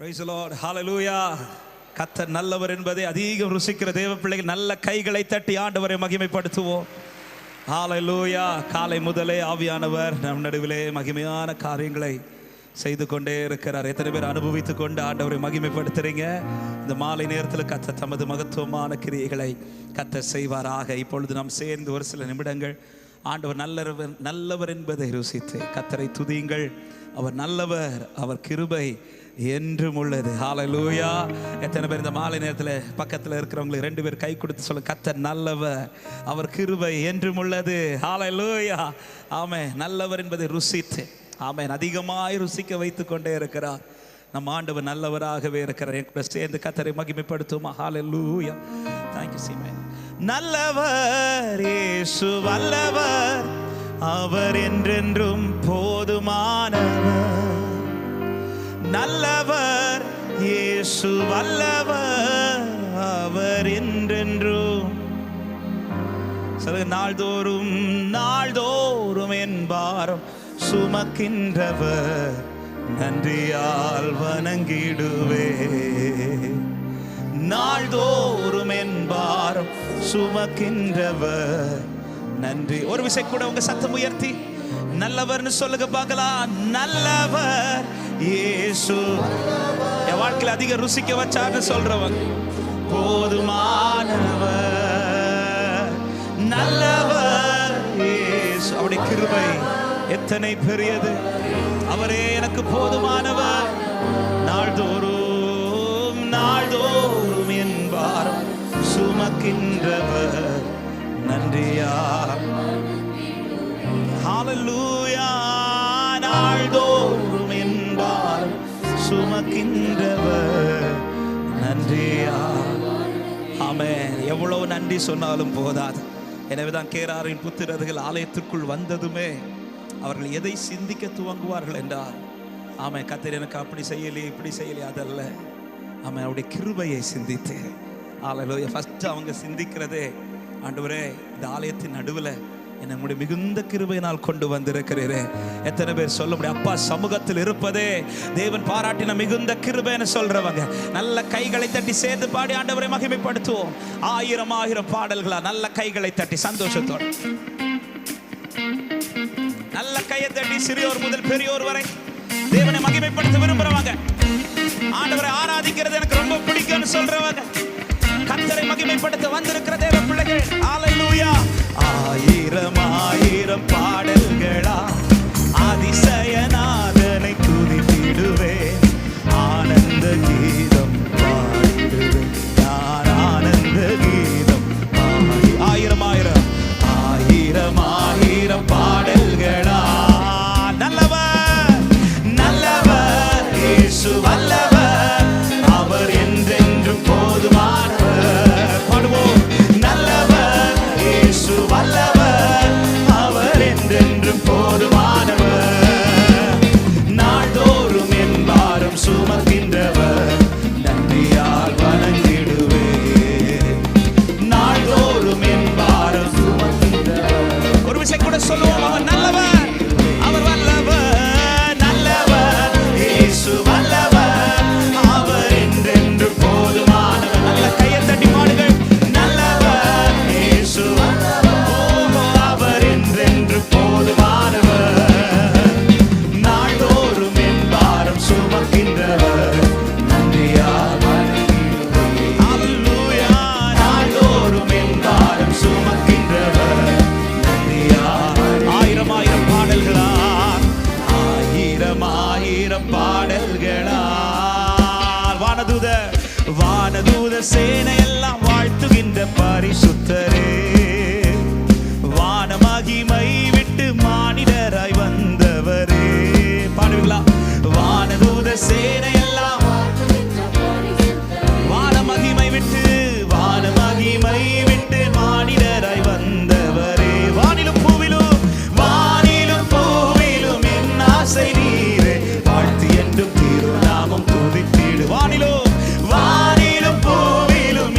Praise the Lord. Hallelujah. கர்த்தர் நல்லவர் என்பதை அதிகம் ருசிக்கிற தேவ பிள்ளைகள் நல்ல கைகளை தட்டி ஆண்டவரை மகிமைப்படுத்துவோம். ஹalleluya. காலை முதலே ஆவியானவர் நம் நடுவிலே மகிமையான காரியங்களை செய்து கொண்டே இருக்கிறார். எத்தனை பேர் அனுபவித்துக் கொண்டு ஆண்டவரை மகிமைப்படுத்துறீங்க? இந்த மாலை நேரத்தில் கர்த்தர் தமது மகத்துவமான கிரியைகளை கர்த்தர் செய்வாராக. இப்பொழுது நாம் சேர்ந்து ஒரு சில நிமிடங்கள் ஆண்டவர் நல்லவர் என்பதை ருசித்து கர்த்தரை துதியுங்கள். அவர் நல்லவர், அவர் கிருபை என்றும் உள்ளது. ஹalleluya. எத்தனை பேர் இந்த மாலை நேரத்தில் பக்கத்தில் இருக்கிறவங்களுக்கு 2 பேர் கை கொடுத்து சொல்லுங்க, கர்த்தர் நல்லவர், அவர் கிருபை என்றும் உள்ளது. ஹalleluya. ஆமென். நல்லவர் என்பதை ருசித்து ஆமென் அதிகமாய் ருசிக்க வைத்துக் கொண்டே இருக்கிறார். நம் ஆண்டவர் நல்லவராகவே இருக்கிறார். என் கூட சேர்ந்து கர்த்தரை மகிமைப்படுத்துவோமா? ஹalleluya. Thank you சீமே. நல்லவர் இயேசு வல்லவர், அவர் என்றென்றும் போதுமானவர். நல்லவர் இயேசு வல்லவர், அவர் என்றென்றும். நாள்தோறும் நாள்தோறும் என் பாரம் சுமக்கின்றவர், நன்றியால் வணங்கிடுவே. நாள்தோறும் என் பாரம் சுமக்கின்றவர், நன்றி. ஒரு விசை கூட உங்க சத்தம் உயர்த்தி நல்லவர்னு சொல்லுங்க பார்க்கலாம். நல்லவர் இயேசு. என் வாழ்க்கையில் அதிக ருசிக்க வச்சான்னு சொல்றவங்க போதுமானவர். நல்லவர் இயேசு, அவருடைய கிருபை எத்தனை பெரியது. அவரே எனக்கு போதுமானவர். நாள்தோறும் நாள்தோறும் என் பாரம் சுமக்கின்றவர், நன்றியா. ஹalleluya. நாள்தோறும் என் பாரம் சுமக்கின்றவர், நன்றியா. ஆமென். எவ்வளவு நன்றி சொன்னாலும் போதாது. எனவேதான் கேராரின் புத்திரர்கள் ஆலயத்திற்குள் வந்ததுமே அவர்கள் எதை சிந்திக்க துவங்குவார்கள் என்றால், ஆமென், கர்த்தர் எனக்கு அப்படி செய்யலையே இப்படி செய்யலையே அதல்ல, ஆமென், அவருடைய கிருபையை சிந்தித்து. ஹalleluya. ஃபர்ஸ்ட் அவங்க சிந்திக்கிறதே, ஆண்டவரே இந்த ஆலயத்தின் நடுவில் என்னுடைய மிகுந்த கிருபையினால் கொண்டு வந்திருக்கிறீரே. எத்தனை பேர் சொல்ல முடியும், அப்பா சமூகத்தில் இருப்பதே தேவன் பாராட்டின மிகுந்த கிருபைன்னு சொல்றவங்க நல்ல கைகளை தட்டி சேர்ந்து பாடி ஆண்டவரை மகிமைப்படுத்துவோம். 1000 பாடல்களா நல்ல கைகளை தட்டி சந்தோஷத்தோடு நல்ல கையை தட்டி சிறியோர் முதல் பெரியோர் வரை தேவனை மகிமைப்படுத்த விரும்புறவங்க, ஆண்டவரை ஆராதிக்கிறது எனக்கு ரொம்ப பிடிக்கும்னு சொல்றவங்க, கர்த்தரை மகிமைப்படுத்த வந்திருக்கிற தேவ பிள்ளைகள், ஹalleluya. 1000 பாடல்களா அதிசயநாதனை துதித்திடுவேன், ஆனந்த கீதம் பாடிடுவேன் நான், ஆனந்த கீதம் பாடி. 1000 பாடல்களா. நல்லவர் நல்லவர் இயேசு வல்லவர், அவர் என்றென்றும் போதுமானவர். பாடுவோம். நல்லவர் இயேசு வல்லவர், அவர் என்றென்றும் போதுமானவர். நாள்தோறும் என் பாரம் சுமக்கின்றவர், நன்றியால் வணங்கிடுவே. நாள்தோறும் என் பாரம் சுமக்கின்றவர். ஒரு விஷயம் கூட சொல்லுவோம், அவர் நல்லவர், அவர் வல்லவர். நல்லவர் இயேசு வல்லவர், அவர் என்றென்றும் போதுமானவர். நல்ல கையை தட்டி பாடுங்கள். நல்லவர் இயேசு, அவர் என்றென்றும் போதுமானவர். நாள்தோறும் என் பாரம் சுமக்கின்றவர், நன்றியால் வணங்கிடுவேன். ஹalleluya. நாள்தோறும் என் பாரம் சுமக்கின்றவர், நன்றியால். 1000 பாடல்களா 1000 பாடல்களா. வானதூத சேனை எல்லாம் வாழ்த்துகின்ற பரிசுத்தரே, வான மகிமை விட்டு மானிடராய் வந்தவரே. பாடுவீங்களா? வானதூத சேனை எல்லாம் வான மகிமை விட்டு மானிடராய் வந்தவரே. வானிலும் பூவிலும் என் ஆசை நீரே, வாழ்த்து என்றும் திருநாமம் துதித்திடு. வானிலும் பூவிலும்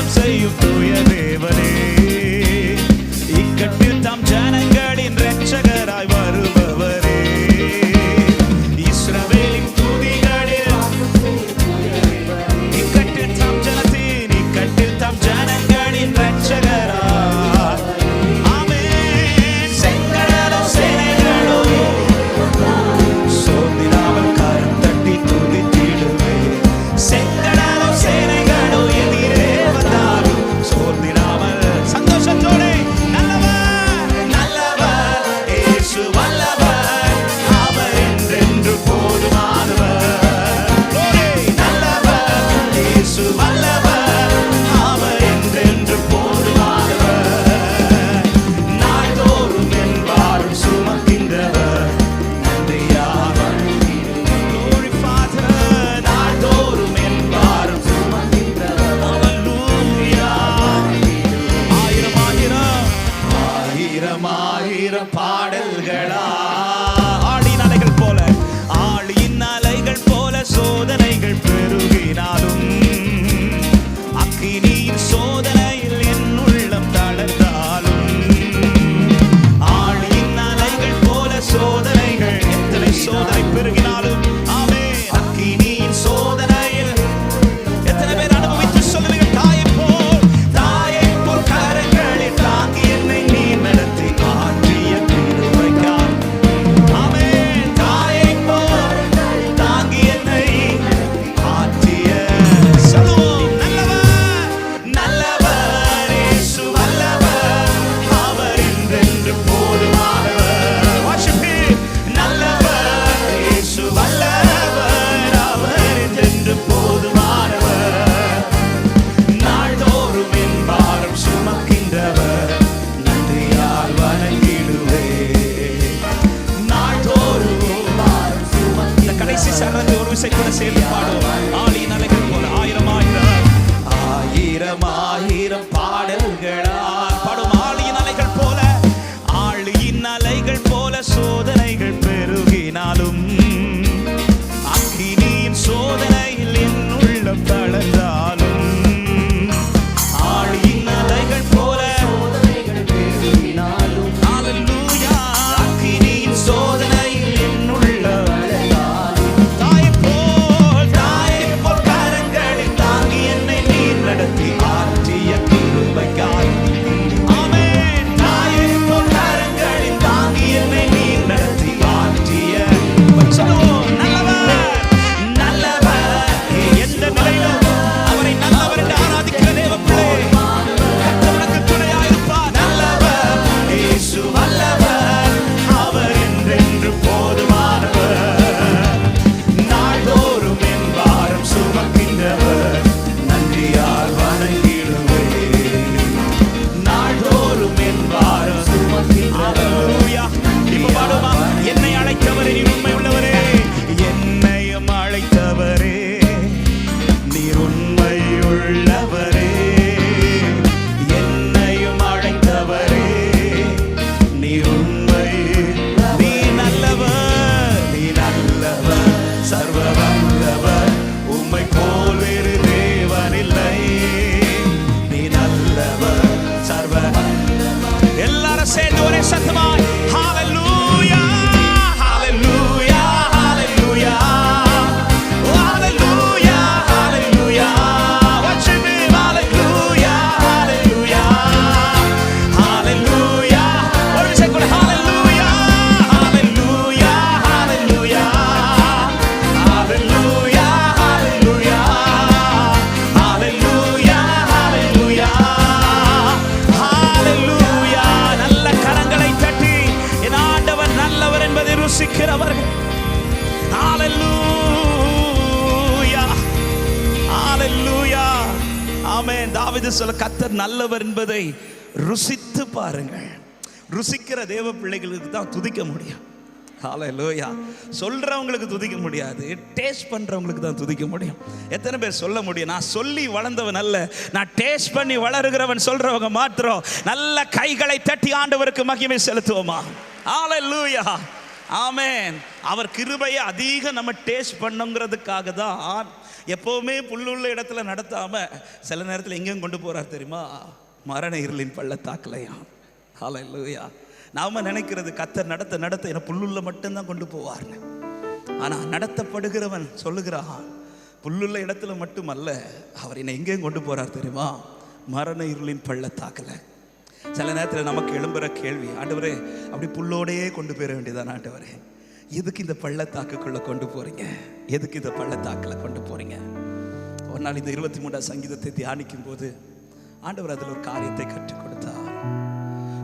வாசம் செய்யும் தூய தேவனே, இக்கட்டில் தாம் ஜனங்களின் இரட்சகராய் வருபவரே, இஸ்ரவேலின் துதிகளில் இக்கட்டில் தாம் ஜனத்தின் இக்கட்டில் தாம் ஜனங்களின் இரட்சகராய். ஆமென். செங்கடலோ சேனைகளோ சோர்ந்திடாமல் கரம் தட்டி துதித்திடுவே, செங்கடலோ சேனைகளோ எதிரே வந்தாலும் சோர்ந்திடாமல் சந்தோஷத்தோடு நல்லவர் நல்லவர் இயேசு வல்லவர், அவர் என்றென்று போதுமானவர். நல்லவர் இயேசு வல்லவர், அவர் என்றென்று போதுமானவர். நாள்தோறும் என் பாரம் சுமக்கின்றவர், நன்றியாவர். Glory Father, நாள்தோறும் என் பாரம் சுமக்கின்றவர். Hallelujah. ஆயிரம் ஆயிரம் ஆயிரம் ஆயிரம் பாடல்களா, ஆழியின் அலைகள் போல ஆழியின் அலைகள் போல சோதனைகள் பெருகினாலும், அக்கினியின் சோதனையில் என் உள்ளம் தளர்ந்தாலும், ஆழியின் அலைகள் போல சோதனைகள் எத்தனை சோதனை பெருகினாலும், ஆமென். அக்கினியின் சோதனையில் எத்தனை பேர் அனுபவித்து சொல்லுவீர்கள், தாயைப் போல் கரங்களில் தாங்கி என்னை நீ நடத்தி ஆற்றிய கிருபைக்காய். ஆமென். தாயைப் போல் தாங்கி என்னை ஆற்றிய சொல்லுவோம். நல்லவர் நல்லவர் இயேசு வல்லவர், அவர் என்றென்று போதுமானவர். Worship Him. நல்லவர் இயேசு வல்லவர், அவர் என்றென்று போதுமானவர். நாள்தோறும் என் பாரம் சுமக்கின்றவர், நன்றியால் வணங்கிடுவே. நாள்தோறும் பாரம் சுமக்கின்றவர். இந்த கடைசி சரணத்தை ஒரு விசை கூட சேர்ந்து பாடுவோம். ஆழியின் அலைகள் போல ஆயிரம் ஆயிரம் ஆயிரம் ஆயிரம் பாடல்களால் பாடும். ஆழியின் அலைகள் போல ஆழியின் அலைகள் போல சோதனைகள் பெருகினாலும், அக்கினியின் சோதனையில் என் உள்ளம் தளர்ந்தாலும், ஆழியின் அலைகள் போல சோதனைகள் பெருகினாலும், ஹalleluya, அக்கினியின் சோதனையில் என் உள்ளம் தளர்ந்தாலும், தாயைப் போல் கரங்களில் தாங்கி என்னை நீர் நடத்தி ஆற்றிய கிருபைக்காய். ஆமென். தாயைப் போல் கரங்களில் தாங்கி என்னை நீர் நடத்தி ஆற்றிய சொல்லுவோம். நல்லவர் நல்லவர், எந்த நிலையிலும் அவரை நல்லவர் என்று ஆராதிக்கிற தேவ பிள்ளை, கர்த்தருக்கு துணையாயிருப்பார். நல்லவர் இயேசு வல்லவர், அவர் என்றென்று போதுமானவர். நாள்தோறும் என் பாரம் சுமக்கின்றவர், நன்றியால் வணங்கிடுவே. நாள்தோறும் என் பாரம் சுமக்கின்றவர். ஹalleluya. இப்ப பாடுமா, என்னை அழைத்தவரே நீர் உண்மை உள்ளவரே, என்னையும் அழைத்தவரே நீர் உண்மை உள்ளவரே, என்னையும் அழைத்தவரே நீர் உண்மை. நீ நல்லவர் நீ நல்லவர் சர்வ வல்லவர், உம்மை போல் வேறு தேவனில்லை. நீ நல்லவர் சர்வ. எல்லாரும் சேர்ந்து ஒரே சத்தமாய் ஹalleluya ஹalleluya ஹalleluya ஹalleluya ஹalleluya. Worship Him. Hallelujah hallelujah hallelujah. ஒரு விஷயம் கூட hallelujah hallelujah hallelujah hallelujah hallelujah hallelujah hallelujah hallelujah. நல்ல கரங்களை தட்டி என் ஆண்டவர் நல்லவர் என்பதை ருசிக்கிறவர்கள். ஹalleluya ஹalleluya. ஆமென். தாவீது சொல்ல, கர்த்தர் நல்லவர் என்பதை ருசித்து பாருங்கள். ருசிக்கிற தேவ பிள்ளைகளுக்கு தான் துதிக்க முடியும். ஹalleluya. சொல்றவங்களுக்கு துதிக்க முடியாது, டேஸ்ட் பண்றவங்களுக்கு தான் துதிக்க முடியும். எத்தனை பேர் சொல்ல முடியும், நான் சொல்லி வளர்ந்தவன் அல்ல, நான் டேஸ்ட் பண்ணி வளருகிறவன் சொல்றவங்க மாத்திரம் நல்ல கைகளை தட்டி ஆண்டவருக்கு மகிமை செலுத்துவோமா? ஹalleluya. ஆமென். அவர் கிருபையை அதிக நம்ம டேஸ்ட் பண்ணுங்கிறதுக்காக தான் எப்பவுமே புல்லுள்ள இடத்துல நடத்தாம சில நேரத்தில் எங்கேயும் கொண்டு போறார் தெரியுமா? மரண இருளின் பள்ளத்தாக்கலையும். ஹல்லேலூயா. நாம நினைக்கிறது கர்த்தர் நடத்த என புல்லுள்ள மட்டும்தான் கொண்டு போவார்னு. ஆனா நடத்தப்படுகிறவன் சொல்லுகிறான், புல்லுள்ள இடத்துல மட்டுமல்ல, அவர் என்னை எங்கேயும் கொண்டு போறார் தெரியுமா? மரண இருளின் பள்ளத்தாக்கல. சில நேரத்தில் நமக்கு எழும்புற கேள்வி, ஆண்டவரே அப்படி புல்லோடையே கொண்டு போயிட வேண்டியதான் ஆண்டவரே, எதுக்கு இந்த பள்ளத்தாக்குக்குள்ள கொண்டு போறீங்க? எதுக்கு இந்த பள்ளத்தாக்கில் கொண்டு போறீங்க? ஒரு நாள் இந்த 23ஆம் சங்கீதத்தை தியானிக்கும் போது ஆண்டவர் அதில் ஒரு காரியத்தை கற்றுக் கொடுத்தார்.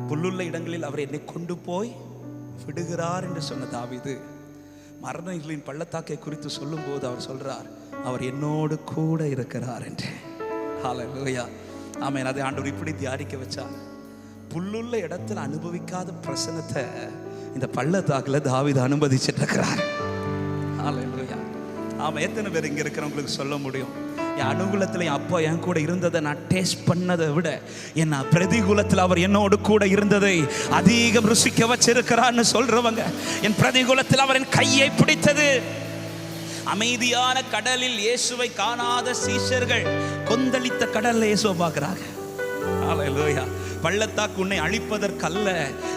புல்லுள்ள இடங்களில் அவர் என்னை கொண்டு போய் விடுகிறார் என்று சொன்ன தாவீது மரண இருளின் பள்ளத்தாக்கை குறித்து சொல்லும் போது அவர் சொல்றார், அவர் என்னோடு கூட இருக்கிறார் என்று. ஹல்லேலூயா. ஆமென். அதை ஆண்டவர் இப்படி தியானிக்க வச்சார். புல்லுள்ள இடத்துல அனுபவிக்காத பிரசன்னத்தை இந்த பள்ளத்தாக்குல தாவீது அனுமதிச்சிட்டு இருக்கிறார். ஹல்லேலூயா. ஆமா, எத்தனை பேர் இங்க இருக்கிறவங்களுக்கு சொல்ல முடியும், என் அனுகூலத்தில் என் அப்பா என் கூட இருந்ததை நான் டேஸ்ட் பண்ணதை விட என் பிரதிகூலத்தில் அவர் என்னோடு கூட இருந்ததை அதிகம் ருசிக்க வச்சிருக்கிறான்னு சொல்றவங்க, என் பிரதிகூலத்தில் அவர் என் கையை பிடித்தது. அமைதியான கடலில் இயேசுவை காணாத சீஷர்கள் கொந்தளித்த கடல்ல இயேசுவை பார்க்கிறாங்க. ஹல்லேலூயா. பள்ளத்தாக்கு உன்னை அழிப்பதற்கல்ல,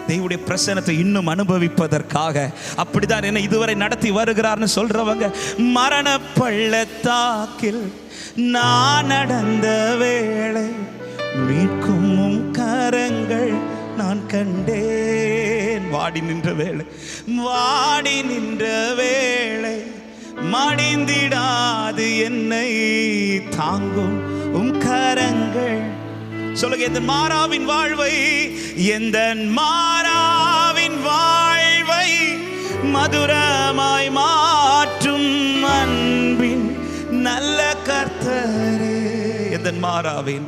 தேவனுடைய பிரசன்னத்தை இன்னும் அனுபவிப்பதற்காக. அப்படிதான் என்ன இதுவரை நடத்தி வருகிறார்னு சொல்றவங்க, மரண பள்ளத்தாக்கில் நான் நடந்த வேளை மீட்கும் கரங்கள் நான் கண்டேன். வாடி நின்ற வேளை மடிந்திடாது என்னை தாங்கும் கரங்கள். சொல்லுங்க, எந்த மாறாவின் வாழ்வை மதுரமாய் மாற்றும் அன்பின் நல்ல கர்த்தரே. எந்த மாறாவின்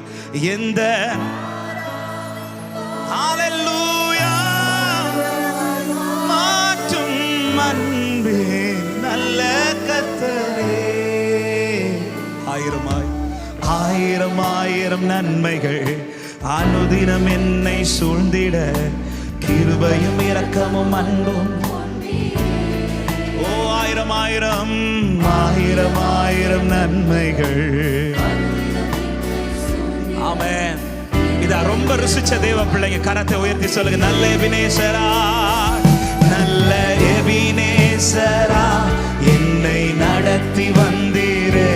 ஹல்லேலூயா மாற்றும் அன்பின் நல்ல கர்த்தரே. ஆயிரம் நன்மைகள் அனுதினம் என்னை சூழ்ந்திட, கிருபையும் இரக்கமும் அன்பும். ஓ ஆயிரம் நன்மைகள். ஆமென். இத ரொம்ப ருசிச்ச தேவ பிள்ளைங்க கரத்தை உயர்த்தி சொல்லுங்க, நல்ல எபினேசரா, நல்ல எபினேசரா என்னை நடத்தி வந்தீரே,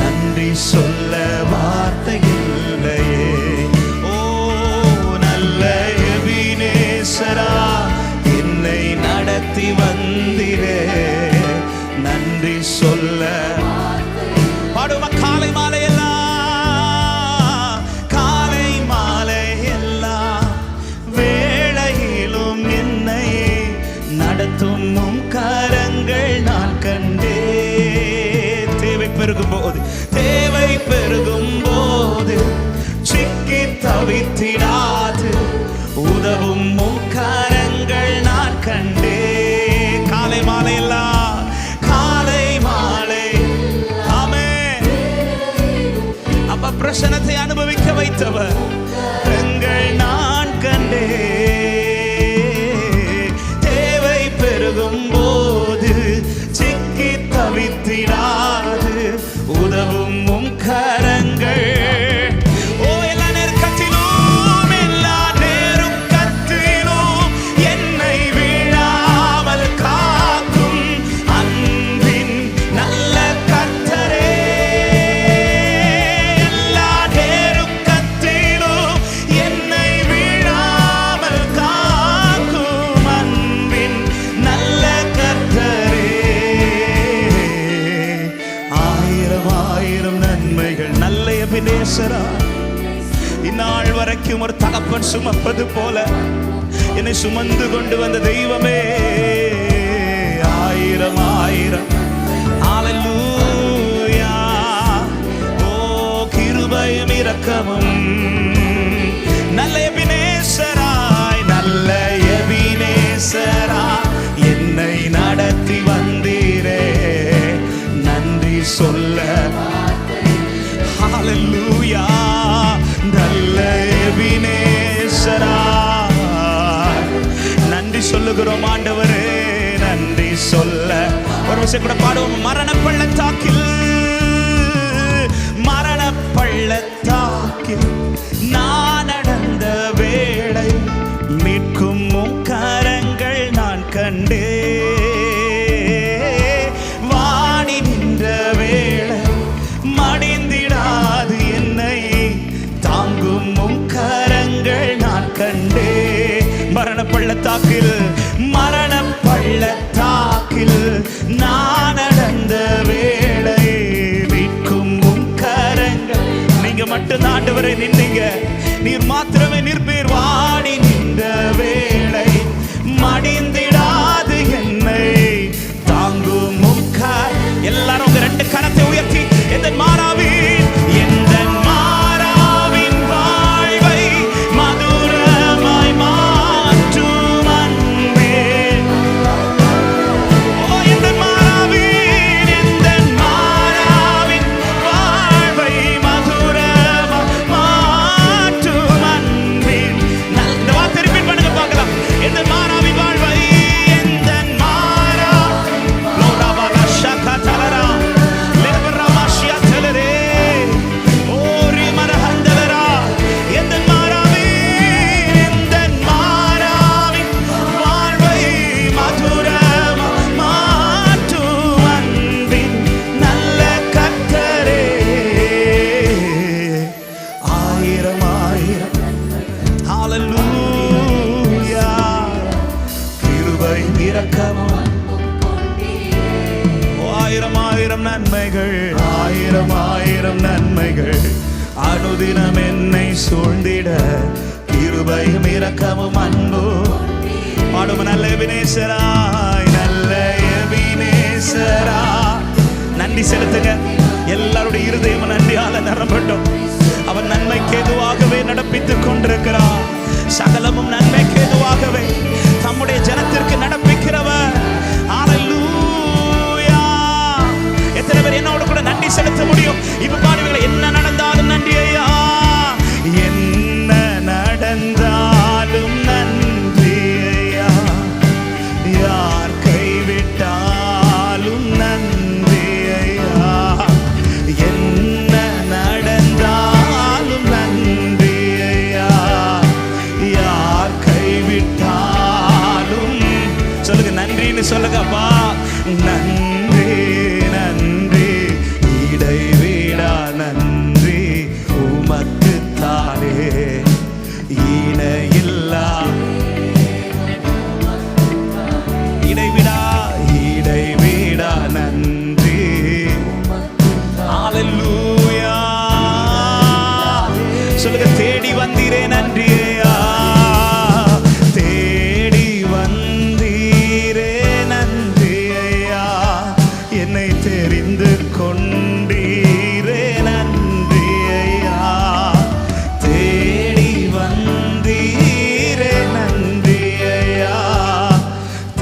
நன்றி சொல்ல வார்த்தை இல்லையே. ஓ நல்ல எபினேசரா என்னை நடத்தி வந்தீரே, நன்றி சொல்ல. பாடுமா காலை மாலை எல்லாம் வேளையிலும் என்னை நடத்தும் கரங்கள் நான் கண்டே. தேவை பெருகும் போது சிக்கி தவித்திடாது உதவும் கரங்கள் நான் கண்டே. காலை மாலை ஆமென். அப்ப பிரசன்னத்தை அனுபவிக்க வைத்தவர் கரங்கள் நான் கண்டே. தேவை பெருகும் போது சிக்கி தவித்திடாது உதவும் கரங்கள். ஓ எல்லா நெருக்கத்திலும் என்னை வீழாமல் காக்கும் அன்பின் நல்ல கர்த்தரே. எல்லா நெருக்கத்திலும் என்னை வீழாமல் காக்கும் அன்பின் நல்ல கர்த்தரே. ஆயிரம் நன்மைகள். நல்ல எபினேசரா, இந்நாள் வரைக்கும் ஒரு தகப்பன் சுமப்பது போல என்னை சுமந்து கொண்டு வந்த தெய்வமே, ஆயிரம் ஹல்லேலூயா. ஓ கிருபையும் இரக்கமும் நல்ல எபினேசராய் என்னை நடத்தி வந்தீரே, நன்றி சொல்ல. ஹல்லேலூயா. நல்ல எபினேசரா நன்றி சொல்லுகிறோம் ஆண்டவரே, நன்றி சொல்ல. ஒரு விஷயம் கூட பாடுவோம், மரண பள்ளத்தாக்கில் பள்ளத்தாக்கில் நான் நடந்த வேளை மீட்கும் கரங்கள் நான் கண்டே. வாடி நின்ற வேளை மடிந்திடாது என்னை தாங்கும் கரங்கள் நான் கண்டே. மரண பள்ளத்தாக்கில் நான் நடந்த வேளை மீட்கும் கரங்கள். நீங்க மட்டும் ஆண்டவரே நின்னீங்க, நீர் மாத்திரமே நிற்பீர். வாடி நின்ற வேளை மடிந்திடாது என்னை தாங்கும் எல்லாரும் உங்க ரெண்டு கரத்தை உயர்த்தி எந்த மாறாவின் வாழ்வை மதுரமாய் மாற்றும் அன்பே. எந்த மாறாவின் வாழ்வை மதுரமாய் மாற்றும் அன்பே. இந்த வார்த்தை ரிப்பீட் பண்ணுங்க பார்க்கலாம். எந்த மாறாவின் வாழ்வை ஆயிரம் நன்மைகள் அனுதினம் என்னை சூழ்ந்திட கிருபையும் இரக்கமும் அன்பு. பாடும் நல்ல எபினேசராய், நல்ல எபினேசராய். நன்றி செலுத்துங்க. எல்லாருடைய இருதயமும் நன்றியால நிரம்பட்டும். அவன் நன்மைக்கு ஏதுவாகவே நடப்பித்துக் கொண்டிருக்கிறார். சகலமும் நன்மைக்கு ஏதுவாகவே தம்முடைய ஜனத்திற்கு நடப்பிக்கிறவர். எத்தனை பேர் என்னோட கூட நன்றி செலுத்த முடியும்? இப்ப பாருங்களா, என்ன நடந்தாலும் நன்றி ஐயா. என்ன நடந்தாலும் நன்றி ஐயா. யார் கைவிட்டாலும் நன்றி ஐயா. என்ன நடந்தாலும் நன்றி ஐயா. யார் கைவிட்டாலும் சொல்லுங்க, நன்றின்னு சொல்லுங்கப்பா. நன்றி நன்றி இடைவிடா நன்றி உமக்குத்தானே இணையில்லா. இடைவிடா நன்றி. ஹல்லேலூயா. சொல்லுங்க, தேடி வந்தீரே நன்றி ஐயா. தேடி வந்தீரே நன்றி ஐயா. என்னை தெரிந்து கொண்டீரே நன்றி ஐயா. தேடி வந்தீரே நன்றி ஐயா.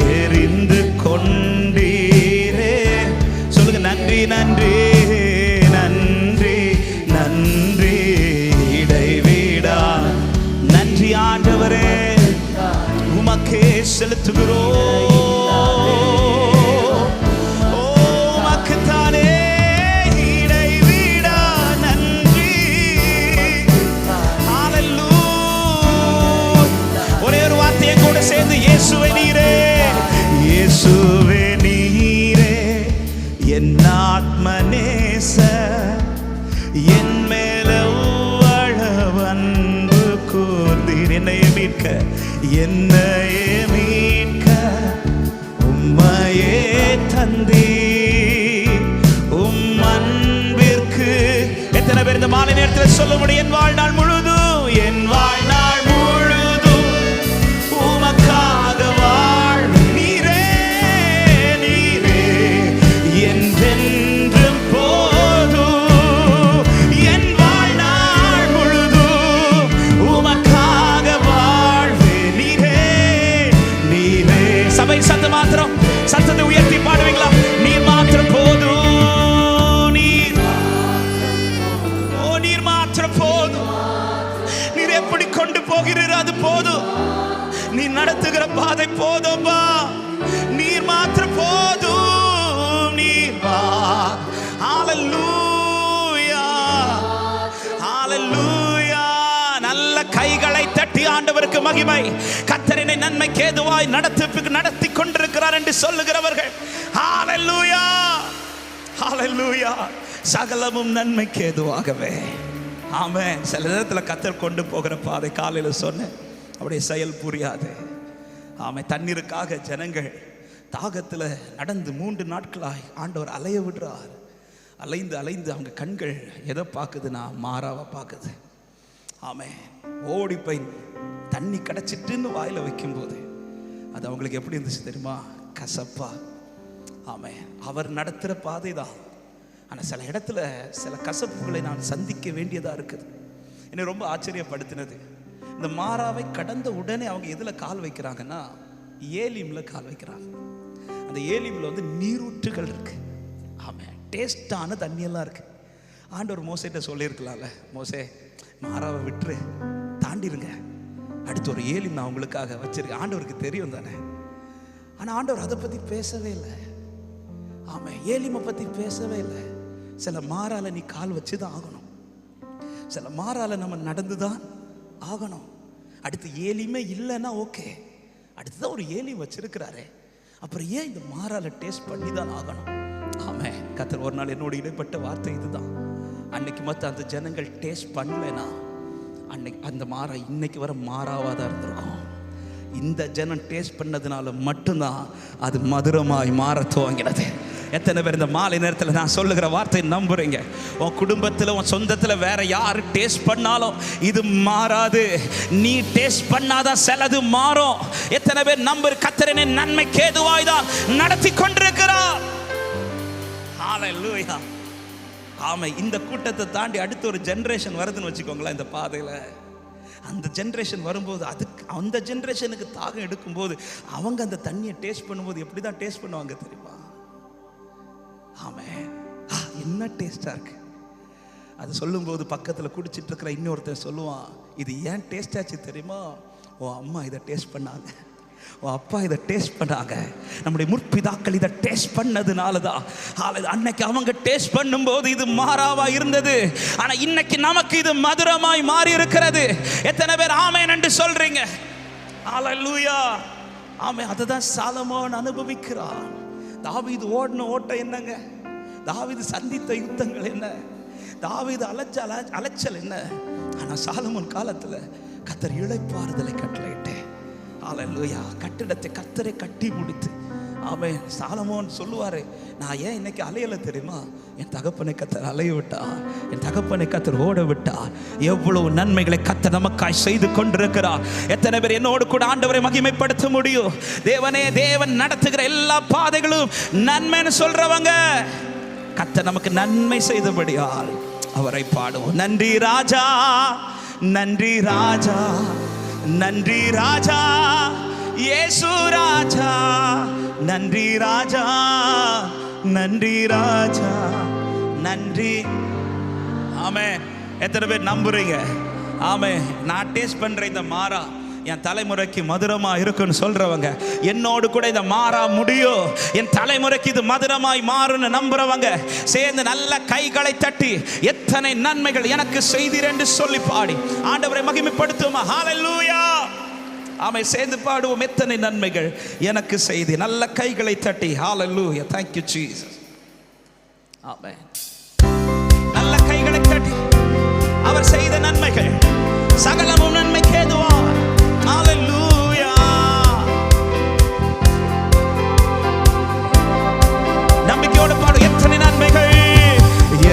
தெரிந்து கொண்டீரே. சொல்லுங்க, நன்றி நன்றி நன்றி நன்றி இடைவிடா நன்றி ஆண்டவரே உமக்கே செலுத்துகிறோம். சேர்ந்து இயேசுவே நீரே, இயேசுவே நீரே என் ஆத்மநேச, என் மேல அன்பு கூர்ந்தீர். என்னையே மீட்க, என்னையே மீட்க உம்மையே தந்தீர். உம் அன்பிற்கு எத்தனை பேர் இந்த மாலை நேரத்தில் சொல்ல முடியும்? என் வாழ்நாள் முழுதும், என் வாழ்நாள் முழுதும் உமக்காக வாழ் நீரே, நீரே என்றென்றும் போதும். என் வாழ்நாள் முழுதும் உமக்காக வாழ்வே நீரே, நீரே. சபை சத்தம் மாத்திரம், சத்தத்தை உயர்த்தி பாடுவீங்களா? நீர் மாத்திரம் போதும், நீர் மாத்திரம் போதும். நீர் எப்படி கொண்டு போகிறீர் அது போதும். நீ நடத்துகிற பாதை போதும்பா. நீர் மாத்திரம் போதும். நீர் வா. ஹல்லேலூயா, தட்டி ஆண்டவருக்கு மகிமை. கர்த்தரினை நன்மைக்கு ஏதுவாய் நடத்தி கொண்டிருக்கிறார் என்று சொல்லுகிறவர்கள் ஹalleluya, ஹalleluya. சகலமும் நன்மைக்கு ஏதுவாகவே. ஆமென். சில நேரத்தில் கர்த்தர் கொண்டு போகிற பாதை காலையில் சொன்னேன், அப்படியே செயல் புரியாது. ஆமென். தண்ணீருக்காக ஜனங்கள் தாகத்தில் நடந்து 3 நாட்களாய் ஆண்டவர் அலைய விடுறார். அலைந்து அலைந்து அவங்க கண்கள் எதை பார்க்குதுன்னா மாறாவை பார்க்குது. ஆமென். ஓடி போய் தண்ணி கிடச்சிட்டுன்னு வாயில் வைக்கும்போது அது அவங்களுக்கு எப்படி இருந்துச்சு தெரியுமா? கசப்பா. ஆமென். அவர் நடத்துகிற பாதை தான். ஆனால் சில இடத்துல சில கசப்புகளை நான் சந்திக்க வேண்டியதாக இருக்குது. என்னை ரொம்ப ஆச்சரியப்படுத்தினது, இந்த மாறாவை கடந்த உடனே அவங்க எதில் கால் வைக்கிறாங்கன்னா ஏலிமில் கால் வைக்கிறாங்க. அந்த ஏலிமில் வந்து நீரூற்றுகள் இருக்கு. ஆமாம், டேஸ்டான தண்ணியெல்லாம் இருக்கு. ஆண்டவர் மோசேட்ட சொல்லியிருக்கலாம்ல, மோசே மாறாவை விட்டுரு, தாண்டிருங்க, அடுத்து ஒரு ஏலிம் நான் உங்களுக்காக வச்சிருக்கேன். ஆண்டவருக்கு தெரியும் தானே. ஆனால் ஆண்டவர் அதை பற்றி பேசவே இல்லை. ஆமாம், ஏலிமை பற்றி பேசவே இல்லை. சில மாறால நீ கால் வச்சு தான் ஆகணும், சில மாறால நம்ம நடந்து தான் ஆகணும். அடுத்து ஏலிமே இல்லைன்னா ஓகே, அடுத்துதான் ஒரு ஏலி வச்சிருக்கிறாரு, அப்புறம் ஏன் இந்த மாறால டேஸ்ட் பண்ணி தான் ஆகணும். ஆமாம். கர்த்தர் ஒரு நாள் என்னோட இடைப்பட்ட வார்த்தை இதுதான். அன்னைக்கு மற்ற அந்த ஜனங்கள் டேஸ்ட் பண்ணலைன்னா அன்னைக்கு அந்த மாறா இன்னைக்கு வர மாறாவாதான் இருந்திருக்கும். இந்த ஜனம் டேஸ்ட் பண்ணதுனால மட்டும்தான் அது மதுரமாய் மாற துவங்கினது. எத்தனை பேர் இந்த மாலை நேரத்தில் நான் சொல்லுகிற வார்த்தையை நம்புறீங்க? உன் குடும்பத்தில் உன் சொந்தத்தில் வேற யாரு டேஸ்ட் பண்ணாலும் இது மாறாது. நீ டேஸ்ட் பண்ணாதான் சிலது மாறும். எத்தனை பேர் நம்பர் கர்த்தரினை நன்மைக்கு ஏதுவாய் தான் நடத்தி கொண்டிருக்கிறார். ஹalleluya. ஆமை. இந்த கூட்டத்தை தாண்டி அடுத்த ஒரு ஜெனரேஷன் வருதுன்னு வச்சுக்கோங்களேன். இந்த பாதையில் அந்த ஜென்ரேஷன் வரும்போது அதுக்கு அந்த ஜென்ரேஷனுக்கு தாகம் எடுக்கும்போது அவங்க அந்த தண்ணியை டேஸ்ட் பண்ணும்போது எப்படி தான் டேஸ்ட் பண்ணுவாங்க தெரியுமா? ஆமாம், என்ன டேஸ்டாக இருக்கு. அது சொல்லும்போது பக்கத்தில் குடிச்சிட்டு இருக்கிற இன்னொருத்தன் சொல்லுவான், இது ஏன் டேஸ்ட் ஆச்சு தெரியுமா? ஓ அம்மா இதை டேஸ்ட் பண்ணாங்க, ஓ அப்பா இதை டேஸ்ட் பண்ணாங்க, நம்முடைய முற்பிதாக்கள் இதை டேஸ்ட் பண்ணதுனால தான். அன்னைக்கு அவங்க டேஸ்ட் பண்ணும்போது இது மாறாவா இருந்தது, ஆனால் இன்னைக்கு நமக்கு இது மதுரமாய் மாறி இருக்கிறது. எத்தனை பேர் ஆமென் என்று சொல்றீங்க? ஹalleluya. ஆமென். அதுதான் சாலமோன் அனுபவிக்கிறான். தாவீது ஓடின ஓட்டம் என்னங்க? தாவீது சந்தித்த யுத்தங்கள் என்ன? தாவீது அலைச்சல் என்ன? ஆனால் சாலமோன் காலத்தில் கர்த்தர் இளைப்பாறுதலை கட்டளையிட்டு ஹalleluya கட்டிடத்தை கர்த்தரை கட்டி முடித்து. ஆமென். சாலமோன் சொல்லுவாரு, நான் ஏன் இன்னைக்கு அலையலை தெரியுமா? என் தகப்பனை கர்த்தர் அலைய விட்டார், என் தகப்பனை கர்த்தர் ஓட விட்டார். எவ்வளவு நன்மைகளை கர்த்தர் நமக்காய் செய்து கொண்டிருக்கிறார். எத்தனை பேர் என்னோடு கூட ஆண்டவரை மகிமைப்படுத்த முடியும்? தேவனே, தேவன் நடத்துகிற எல்லா பாதைகளும் நன்மைன்னு சொல்றவங்க கர்த்தர் நமக்கு நன்மை செய்தபடியால் அவரை பாடுவோம். நன்றி ராஜா, நன்றி ராஜா, நன்றி ராஜா, இயேசு ராஜா, நன்றி ராஜா, நன்றி ராஜா, நன்றி. ஆமென். எத்தனை பேர் நம்புறீங்க? ஆமென். நான் டேஸ்ட் பண்ற இந்த மாறா என் தலைமுறைக்கு மதுரமா இருக்குன்னு சொல்றவங்க, என்னோடு கூட இதை மாறா முடியும், என் தலைமுறைக்கு இது மதுரமாய் மாறுன்னு நம்புறவங்க சேர்ந்து நல்ல கைகளை தட்டி எத்தனை நன்மைகள் எனக்கு செய்தீர் என்று சொல்லி பாடி ஆண்டவரை மகிமைப்படுத்துவோமா? ஹalleluya. ஆமை. சேர்ந்து பாடுவோம். எத்தனை நன்மைகள் எனக்கு செய்தி. நல்ல கைகளை தட்டி ஹalleluya. Thank you Jesus. ஆமென். நல்ல கைகளை தட்டி அவர் செய்த நன்மைகள் சகலமும் நன்மைக்கு ஏதுவா. ஹalleluya. நம்பிக்கையோடு பாடு. எத்தனை நன்மைகள்,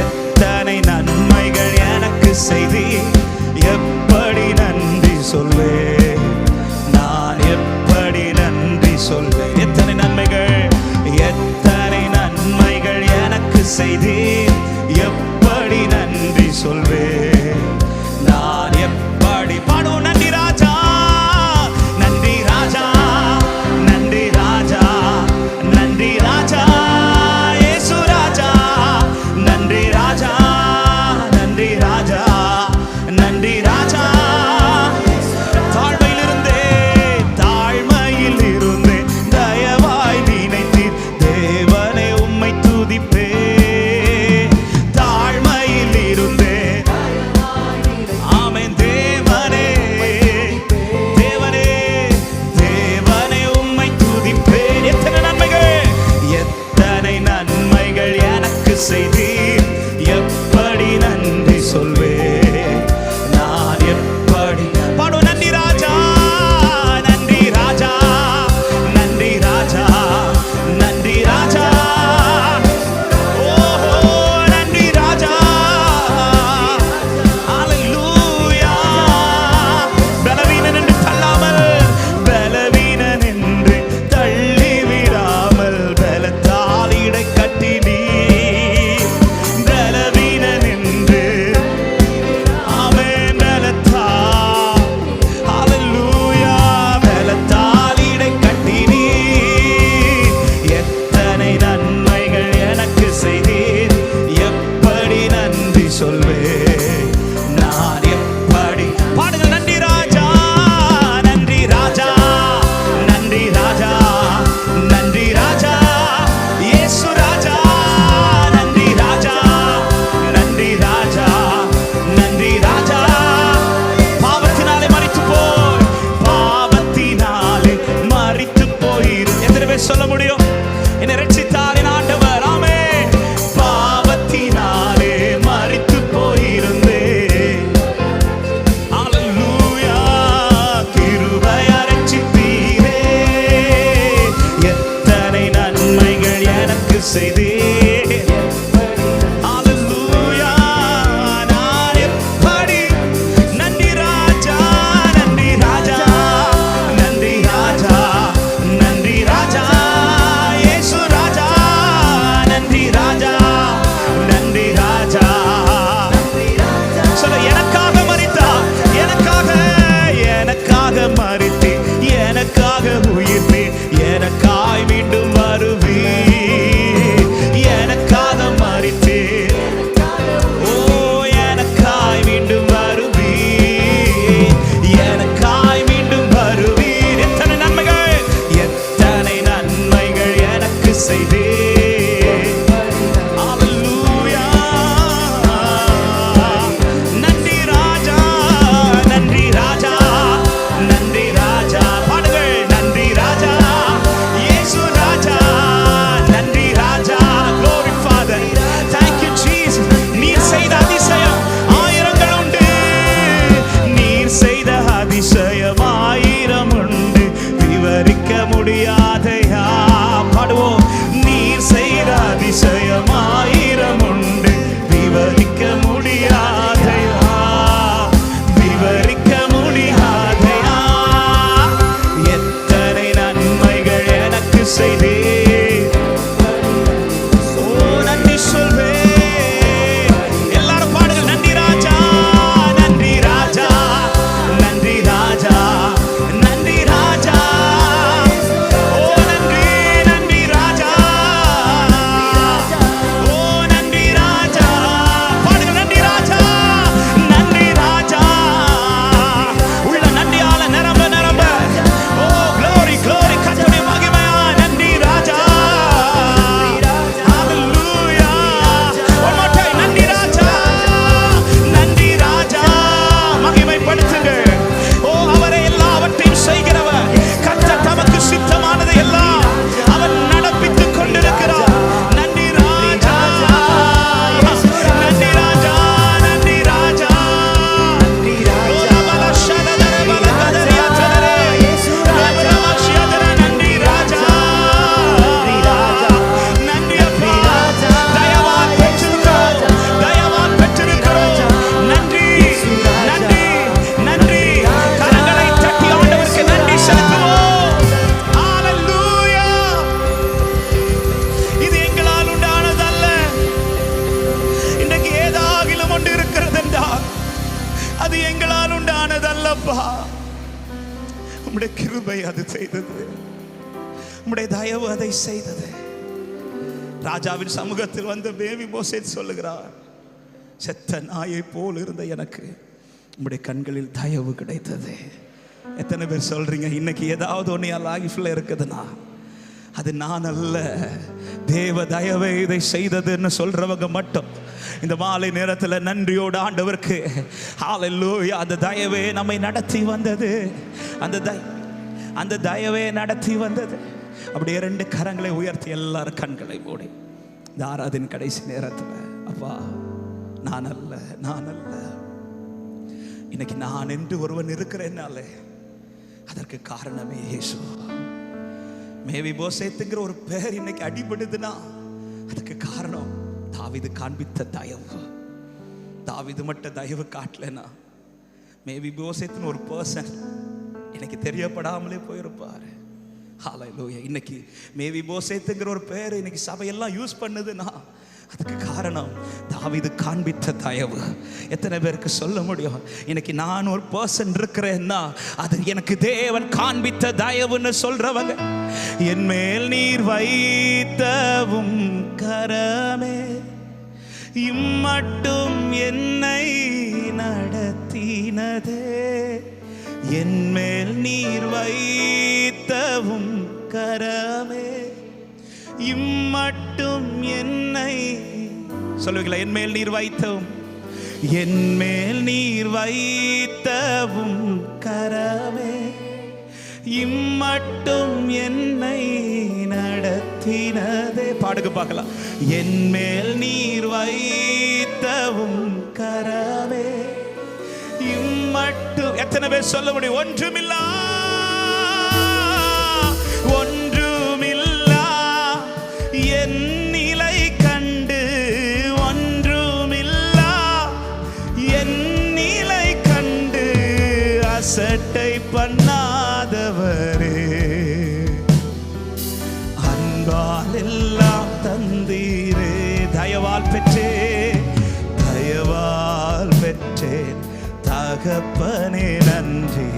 எத்தனை நன்மைகள் எனக்கு செய்தி, எப்படி நன்றி சொல்வேன், நான் எப்படி நன்றி சொல்வேன். எத்தனை நன்மைகள், எத்தனை நன்மைகள் எனக்கு செய்தி, எப்படி நன்றி சொல்வேன், நான் எப்படி பாடுவோம். நன்றி ராஜா, நன்றி ராஜா, நன்றி ராஜா, நன்றி ராஜா, இயேசு ராஜா, நன்றி ராஜா, நன்றி ராஜா, அது எங்களால் உண்டானதல்லப்பா. உம்முடைய கிருபை அது செய்தது, உம்முடைய தயவு அதை செய்தது. ராஜாவின் சமூகத்தில் வந்த மேவிபோசேத் சொல்லுகிறார், செத்த நாயை போல் இருந்த எனக்கு உம்முடைய கண்களில் தயவு கிடைத்தது. எத்தனை பேர் சொல்றீங்க இன்னைக்கு ஏதாவது ஒன்று என் லைஃப்ல இருக்குதுன்னா அது நான் அல்ல, தேவ தயவை இதை செய்ததுன்னு சொல்றவங்க மட்டும் இந்த மாலை நேரத்தில் நன்றியோடு ஆண்டவருக்கு ஹல்லேலூயா. அந்த தயவே நம்மை நடத்தி வந்தது, அந்த தயவே நடத்தி வந்தது. அப்படியே 2 கரங்களை உயர்த்தி எல்லாரும் கண்களை மூடி இந்த ஆராதனை கடைசி நேரத்தில், அப்பா நான் அல்ல, நான் அல்ல, இன்னைக்கு நான் என்று ஒருவன் இருக்கிறேன்னாலே அதற்கு காரணமே இயேசு. மேவிபோசேத்துங்கிற ஒரு பேர் இன்னைக்கு அடிபடுதுன்னா அதுக்கு காரணம் தாவீது காண்பித்த தயவு. தாவீது மட்டும் தயவு காட்டலனா மேவிபோசேத்துன்னு ஒரு பர்சன் எனக்கு தெரியப்படாமலே போயிருப்பாரு. ஹல்லேலூயா. இன்னைக்கு மேவிபோசேத்துங்கிற ஒரு பேர் இன்னைக்கு சபையெல்லாம் யூஸ் பண்ணுதுன்னா அதுக்கு காரணம் தாவீது காண்பித்த தயவு. எத்தனை பேருக்கு சொல்ல முடியும் இன்னைக்கு நான் ஒரு பர்சன் இருக்கிறேன்னா அது எனக்கு தேவன் காண்பித்த தயவுன்னு சொல்றவங்க? என் மேல் நீர் வைத்தவும் கரமே இம்மட்டும் என்னை நடத்தினதே, என் மேல் நீர் வைத்தவும் கரமே இம்மட்டும் என்னை சொல்லுவீங்களா? என் மேல் நீர் வைத்தவும், என் மேல் நீர் வைத்தவும் கரமே இம்மட்டும் என்னை நடத்தினதே. பாடுங்க பார்க்கலாம். என் மேல் நீர் வைத்தவும் கரமே இம்மட்டும். எத்தனை பேர் சொல்ல முடியும்? ஒன்றுமில்லா என் நிலை கண்டு, ஒன்றுமில்லா என் நிலை கண்டு அசட்டை பண்ணாதவரே, அன்பால் எல்லாம் தந்தீரே. தயவால் பெற்றேன், தயவால் பெற்றேன் தகப்பனே நன்றி.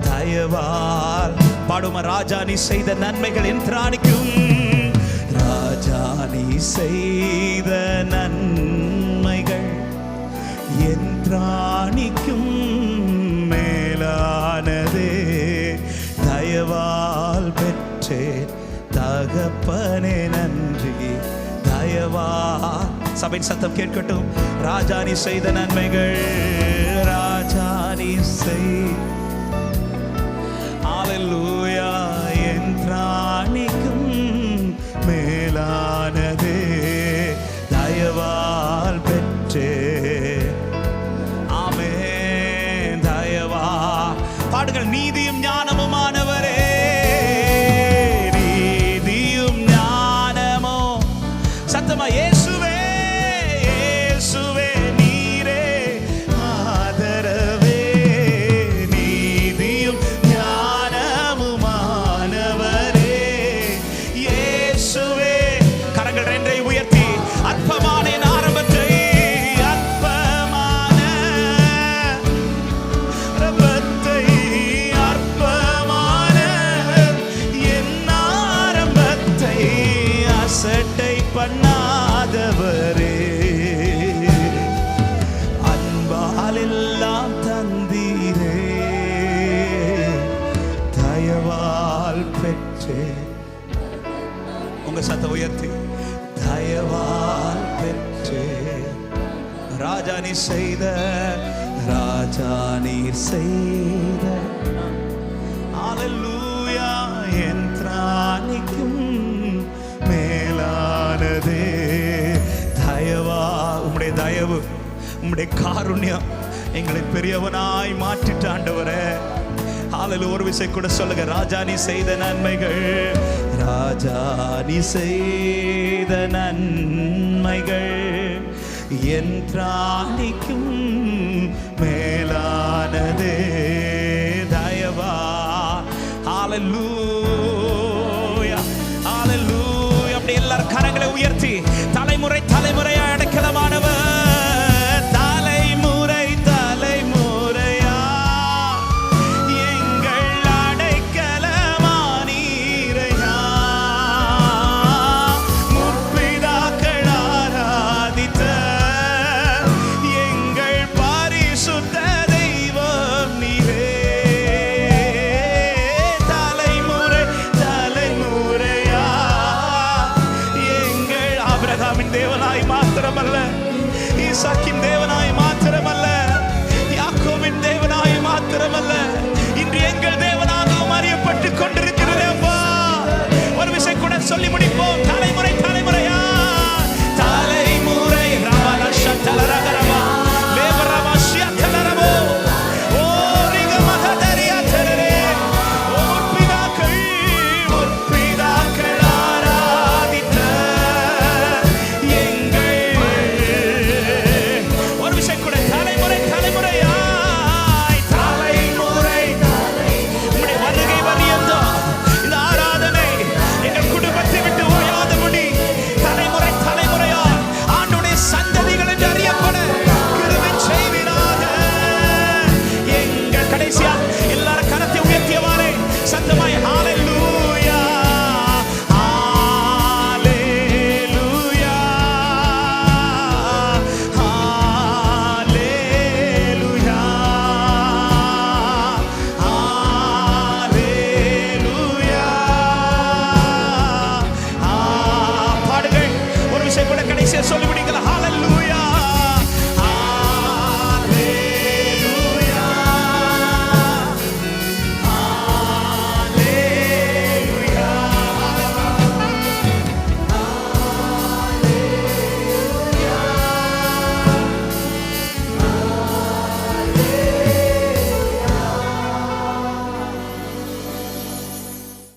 தயவால் பாடுமா. ராஜா நீ செய்த நன்மைகள் என் திராணிக்கும், ராஜா நீ செய்த நன்மைகள் என் திராணிக்கும் மேலானதே. தயவால் பெற்றேன் தகப்பனே நன்றி. தயவால் சபையின் சத்தம் கேட்கட்டும். ராஜா நீ செய்த நன்மைகள், ராஜா நீ செய் ஹல்லேலூயா என் திராணிக்கும் மேலானதே. தயவால் பெற்றே. ஆமென். தயவா பாடுங்கள். நீதியும் ஞானமுமானவரே, நீதியும் ஞானமோ சத்தமா இயேசுவே, இயேசுவே நீரே ஆதரவே. நீதியும் ஞானமுமானவரே இயேசுவே. கரங்கள் 2 உயர்த்தி அற்பமான என் ஆரம்பத்தை, அற்பமான ஆரம்பத்தை, அற்பமான என் ஆரம்பத்தை அசட்டை பண்ணாதவரே, அன்பால் எல்லாம் தந்தீரே. தயவால் பெற்றே. உங்க சத்த உயர்த்தி தயவால் பெற்றே. ராஜா நீ செய்த, ராஜா நீர் செய்த ஹல்லேலூயா என் திராணிக்கும் மேலானதே. தயவா உம்முடைய தயவு, உம்முடைய காருண்யம் எங்களை பெரியவனாய் மாற்றிட்ட ஆண்டவரே. ஹல்லேலூயா. ஒரு விஷயம் கூட சொல்லுங்க. ராஜா நீ செய்த நன்மைகள், ராஜா நீ செய்த நன்மைகள் என் திராணிக்கும்